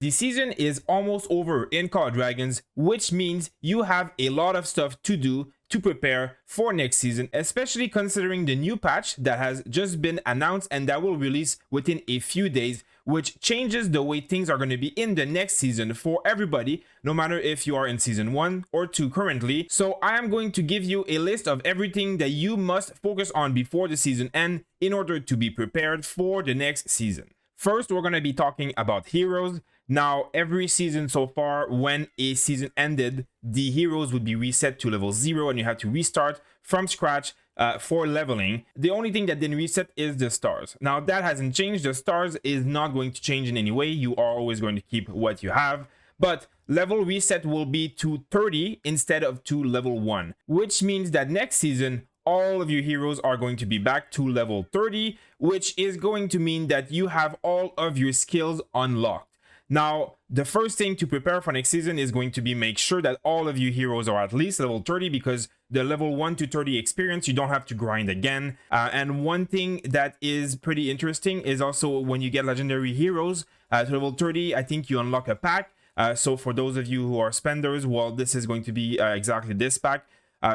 The season is almost over in Call of Dragons, which means you have a lot of stuff to do to prepare for next season, especially considering the new patch that has just been announced and that will release within a few days, which changes the way things are going to be in the next season for everybody, no matter if you are in season 1 or 2 currently. So I am going to give you a list of everything that you must focus on before the season ends in order to be prepared for the next season. First, we're going to be talking about heroes. Now, every season so far, when a season ended, the heroes would be reset to level 0 and you have to restart from scratch for leveling. The only thing that didn't reset is the stars. Now, that hasn't changed. The stars is not going to change in any way. You are always going to keep what you have. But level reset will be to 30 instead of to level 1, which means that next season, all of your heroes are going to be back to level 30, which is going to mean that you have all of your skills unlocked. Now, the first thing to prepare for next season is going to be make sure that all of your heroes are at least level 30, because the level 1 to 30 experience, you don't have to grind again. And one thing that is pretty interesting is also when you get legendary heroes to level 30, I think you unlock a pack. So for those of you who are spenders, well, this is going to be exactly this pack.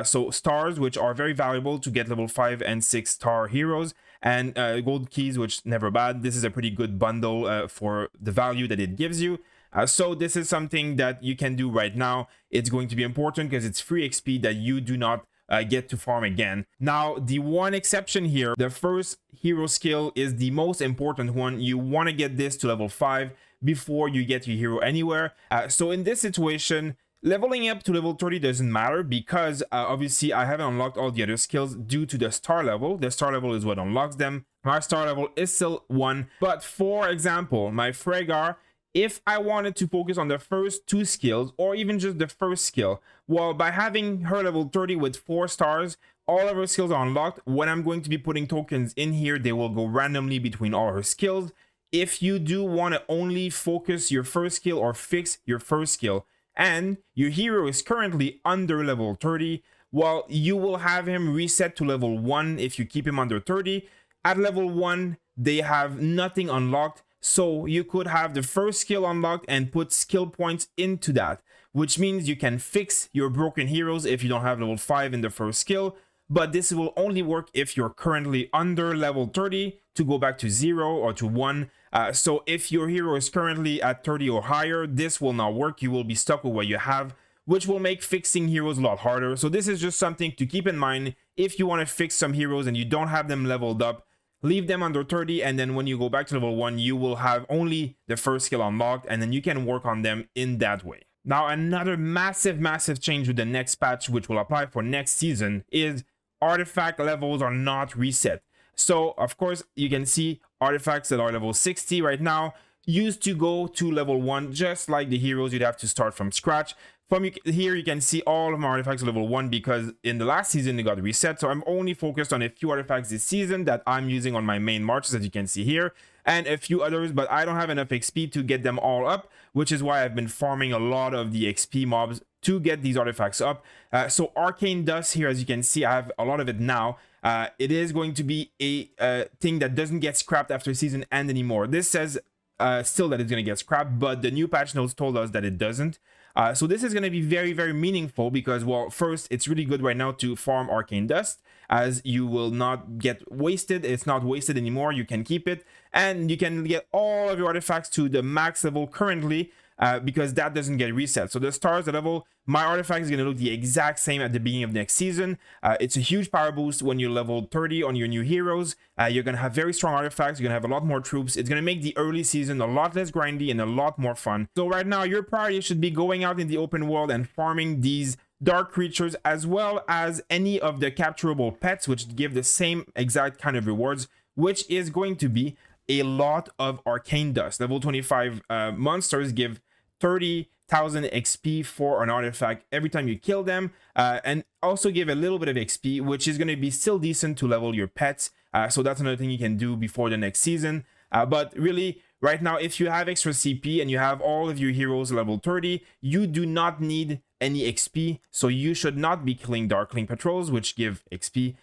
So stars, which are very valuable to get level 5 and 6 star heroes, and gold keys, which never bad. This is a pretty good bundle for the value that it gives you. So this is something that you can do right now. It's going to be important because it's free XP that you do not get to farm again. Now, the one exception here, the first hero skill is the most important one. You want to get this to level 5 before you get your hero anywhere. So in this situation, leveling up to level 30 doesn't matter because obviously I haven't unlocked all the other skills due to the star level. The star level is what unlocks them. My star level is still 1. But for example, my Fregar, if I wanted to focus on the first 2 skills or even just the first skill, well, by having her level 30 with 4 stars, all of her skills are unlocked. When I'm going to be putting tokens in here, they will go randomly between all her skills. If you do want to only focus your first skill or fix your first skill, and your hero is currently under level 30, well, you will have him reset to level 1 if you keep him under 30. At level 1, they have nothing unlocked, so you could have the first skill unlocked and put skill points into that, which means you can fix your broken heroes if you don't have level 5 in the first skill, but this will only work if you're currently under level 30 to go back to 0 or to 1. So if your hero is currently at 30 or higher, this will not work. You will be stuck with what you have, which will make fixing heroes a lot harder. So this is just something to keep in mind. If you want to fix some heroes and you don't have them leveled up, leave them under 30, and then when you go back to level 1, you will have only the first skill unlocked, and then you can work on them in that way. Now, another massive change with the next patch, which will apply for next season, is artifact levels are not reset. So of course you can see artifacts that are level 60 right now used to go to level 1, just like the heroes. You'd have to start from scratch. From here you can see all of my artifacts level 1 because in the last season they got reset. So I'm only focused on a few artifacts this season that I'm using on my main marches, as you can see here, and a few others, but I don't have enough XP to get them all up, which is why I've been farming a lot of the XP mobs to get these artifacts up. So arcane dust here, as you can see, I have a lot of it now. It is going to be a thing that doesn't get scrapped after season end anymore. This says still that it's going to get scrapped, but the new patch notes told us that it doesn't. So this is going to be very meaningful because, well, first, it's really good right now to farm arcane dust, as you will not get wasted. It's not wasted anymore. You can keep it, and you can get all of your artifacts to the max level currently, because that doesn't get reset. So the stars, the level, my artifact is going to look the exact same at the beginning of next season. It's a huge power boost when you're level 30 on your new heroes. You're going to have very strong artifacts. You're going to have a lot more troops. It's going to make the early season a lot less grindy and a lot more fun. So right now, your priority should be going out in the open world and farming these dark creatures, as well as any of the capturable pets, which give the same exact kind of rewards, which is going to be a lot of arcane dust. Level 25 monsters give 30,000 XP for an artifact every time you kill them, and also give a little bit of XP, which is going to be still decent to level your pets. So that's another thing you can do before the next season. But really, right now, if you have extra CP and you have all of your heroes level 30, you do not need any XP, so you should not be killing Darkling Patrols, which give XP.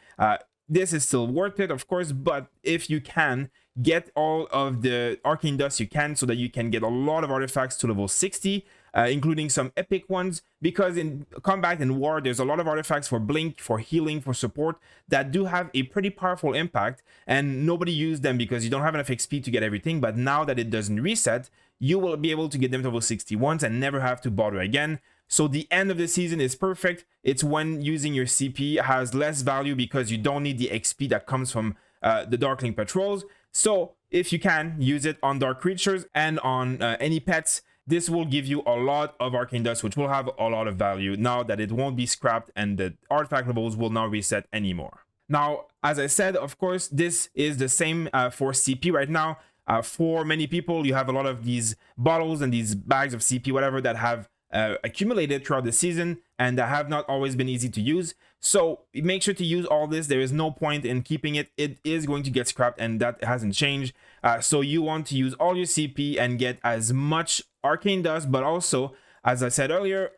This is still worth it, of course, but if you can, get all of the arcane dust you can so that you can get a lot of artifacts to level 60, including some epic ones, because in combat and war there's a lot of artifacts for blink, for healing, for support that do have a pretty powerful impact, and nobody used them because you don't have enough XP to get everything. But now that it doesn't reset, you will be able to get them to level 60 once and never have to bother again. So the end of the season is perfect. It's when using your CP has less value because you don't need the XP that comes from the Darkling patrols. So if you can, use it on dark creatures and on any pets. This will give you a lot of arcane dust, which will have a lot of value now that it won't be scrapped and the artifact levels will not reset anymore. Now, as I said, of course, this is the same for CP right now. For many people, you have a lot of these bottles and these bags of CP, whatever, that have accumulated throughout the season and that have not always been easy to use. So make sure to use all this. There is no point in keeping it. It is going to get scrapped, and that hasn't changed. So you want to use all your CP and get as much arcane dust, but also, as I said earlier,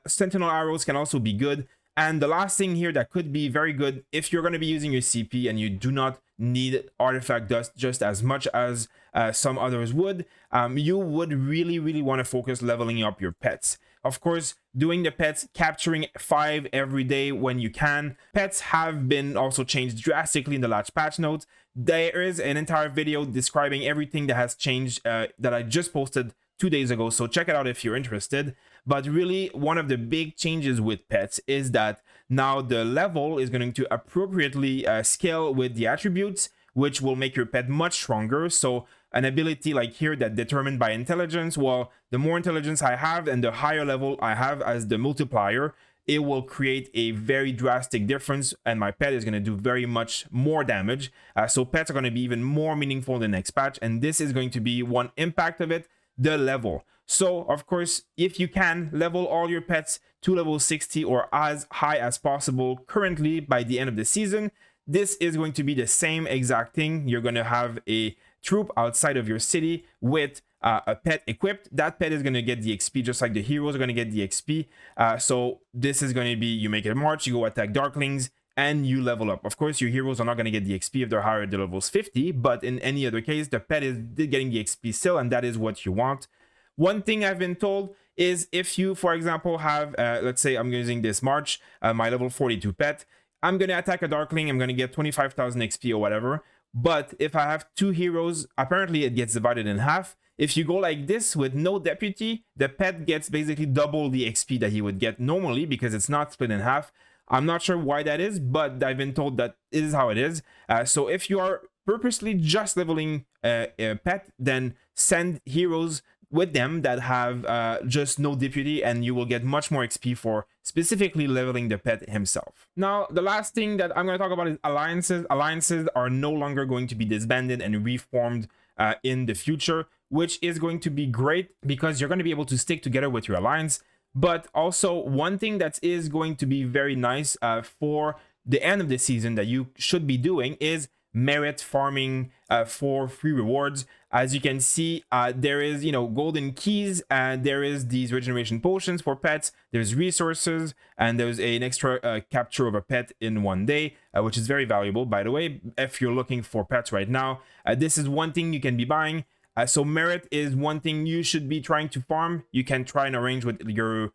sentinel arrows can also be good. And the last thing here that could be very good, if you're going to be using your CP and you do not need artifact dust just as much as some others would, you would really want to focus leveling up your pets. Of course, doing the pets, capturing 5 every day when you can. Pets have been also changed drastically in the last patch notes. There is an entire video describing everything that has changed that I just posted 2 days ago, so check it out if you're interested. But really, one of the big changes with pets is that now the level is going to appropriately scale with the attributes, which will make your pet much stronger. So an ability like here that determined by intelligence, well, the more intelligence I have and the higher level I have as the multiplier, it will create a very drastic difference, and my pet is going to do very much more damage. So pets are going to be even more meaningful in the next patch, and this is going to be one impact of it, the level. So of course, if you can, level all your pets to level 60 or as high as possible currently by the end of the season. This is going to be the same exact thing. You're going to have a troop outside of your city with a pet equipped. That pet is going to get the XP just like the heroes are going to get the XP. So this is going to be, you make a march, you go attack Darklings, and you level up. Of course, your heroes are not going to get the XP if they're higher than levels 50, but in any other case, the pet is getting the XP still, and that is what you want. One thing I've been told is if you, for example, have, let's say I'm using this March, my level 42 pet, I'm going to attack a Darkling, I'm going to get 25,000 XP or whatever. But if I have 2 heroes, apparently it gets divided in half. If you go like this with no deputy, the pet gets basically double the XP that he would get normally because it's not split in half. I'm not sure why that is, but I've been told that it is how it is. So if you are purposely just leveling a pet, then send heroes with them that have just no deputy, and you will get much more XP for specifically leveling the pet himself. Now, the last thing that I'm going to talk about is alliances. Alliances are no longer going to be disbanded and reformed in the future, which is going to be great because you're going to be able to stick together with your alliance. But also, one thing that is going to be very nice for the end of the season that you should be doing is merit farming for free rewards. As you can see, there is, golden keys, and there is these regeneration potions for pets, there's resources, and there's an extra capture of a pet in 1 day, which is very valuable, by the way, if you're looking for pets right now. This is one thing you can be buying. So merit is one thing you should be trying to farm. You can try and arrange with your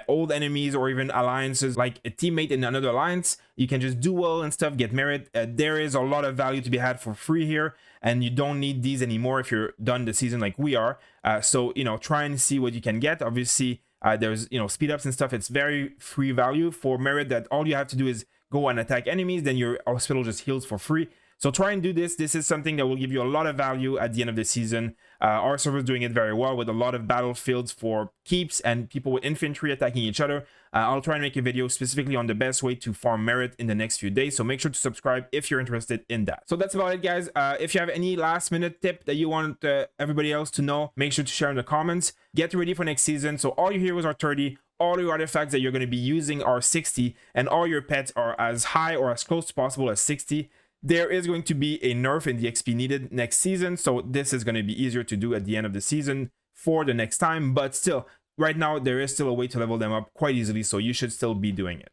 old enemies or even alliances, like a teammate in another alliance. You can just do well and stuff, get merit. There is a lot of value to be had for free here, and you don't need these anymore if you're done the season like we are. So try and see what you can get. Obviously there's speed ups and stuff. It's very free value for merit that all you have to do is go and attack enemies, then your hospital just heals for free. So try and do this. This is something that will give you a lot of value at the end of the season. Our server is doing it very well with a lot of battlefields for keeps and people with infantry attacking each other. I'll try and make a video specifically on the best way to farm merit in the next few days. So make sure to subscribe if you're interested in that. So that's about it, guys. If you have any last minute tip that you want everybody else to know, make sure to share in the comments. Get ready for next season. So all your heroes are 30. All your artifacts that you're going to be using are 60. And all your pets are as high or as close to possible as 60. There is going to be a nerf in the XP needed next season, so this is going to be easier to do at the end of the season for the next time, but still, right now, there is still a way to level them up quite easily, so you should still be doing it.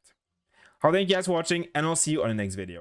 I'll thank you guys for watching, and I'll see you on the next video.